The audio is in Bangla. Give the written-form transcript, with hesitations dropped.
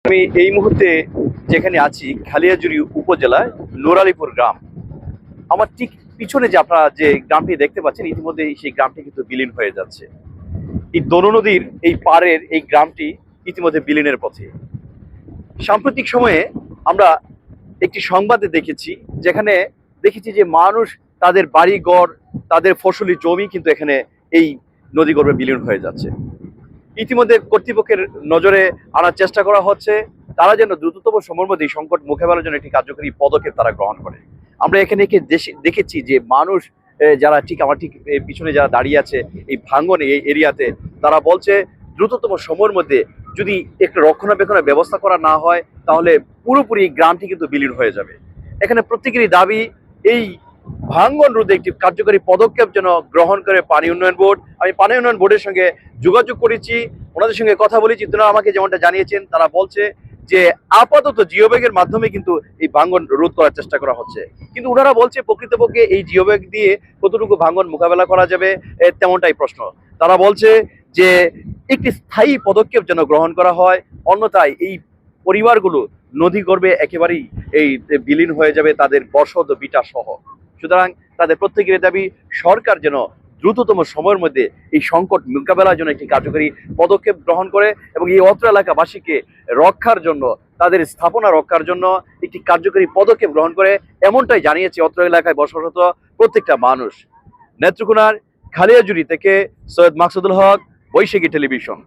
আমি এই মুহূর্তে যেখানে আছি খালিয়াজুড়ি উপজেলায় নোরালীপুর গ্রাম। আমার ঠিক পিছনে যে আপনারা যে গ্রামটি দেখতে পাচ্ছেন, ইতিমধ্যে সেই গ্রামটি কিন্তু বিলীন হয়ে যাচ্ছে। এই দোনো নদীর এই পাড়ের এই গ্রামটি ইতিমধ্যে বিলীনের পথে। সাম্প্রতিক সময়ে আমরা একটি সংবাদে দেখেছি, যেখানে দেখেছি যে মানুষ তাদের বাড়িঘর, তাদের ফসলি জমি কিন্তু এখানে এই নদী গর্ভে বিলীন হয়ে যাচ্ছে। ইতিমধ্যে কর্তৃপক্ষের নজরে আনার চেষ্টা করা হচ্ছে, তারা যেন দ্রুততম সময়ের মধ্যে এই সংকট মোকাবেলার জন্য একটি কার্যকরী পদক্ষেপ তারা গ্রহণ করে। আমরা এখানে দেখেছি যে মানুষ যারা ঠিক আমার ঠিক পিছনে যারা দাঁড়িয়ে আছে এই ভাঙ্গনে এই এরিয়াতে, তারা বলছে দ্রুততম সময়ের মধ্যে যদি একটু রক্ষণাবেক্ষণের ব্যবস্থা করা না হয়, তাহলে পুরোপুরি গ্রামটি কিন্তু বিলীন হয়ে যাবে। এখানে প্রত্যেকেরই দাবি এই ভাঙ্গন রোধে একটি কার্যকরী পদক্ষেপ যেন গ্রহণ করে পানি উন্নয়ন বোর্ড। আমি পানি উন্নয়ন বোর্ডের সঙ্গে যোগাযোগ করেছি, ওনাদের সঙ্গে কথা বলেছি। তারা আমাকে যেমনটা জানিয়েছেন, তারা বলছে যে আপাতত জিওব্যাগের মাধ্যমে কিন্তু এই ভাঙ্গন রোধ করার চেষ্টা করা হচ্ছে, কিন্তু ওনারা বলছে প্রকৃতপক্ষে এই জিওব্যাগ দিয়ে কতটুকু ভাঙ্গন মোকাবেলা করা যাবে তেমনটাই প্রশ্ন। তারা বলছে যে একটি স্থায়ী পদক্ষেপ যেন গ্রহণ করা হয়, অন্যথায় এই পরিবারগুলো নদী গর্ভে একেবারেই এই বিলীন হয়ে যাবে, তাদের বসত বিটা সহ। সুতরাং তাদের প্রত্যেকের দাবি সরকার যেন দ্রুততম সময়ের মধ্যে এই সংকট মোকাবেলার জন্য একটি কার্যকরী পদক্ষেপ গ্রহণ করে এবং এই অত্র এলাকাবাসীকে রক্ষার জন্য, তাদের স্থাপনা রক্ষার জন্য একটি কার্যকরী পদক্ষেপ গ্রহণ করে, এমনটাই জানিয়েছে অত্র এলাকায় বসবাসরত প্রত্যেকটা মানুষ। নেত্রকোনার খালিয়াজুড়ি থেকে সৈয়দ মাকসুদুল হক, বৈশাখী টেলিভিশন।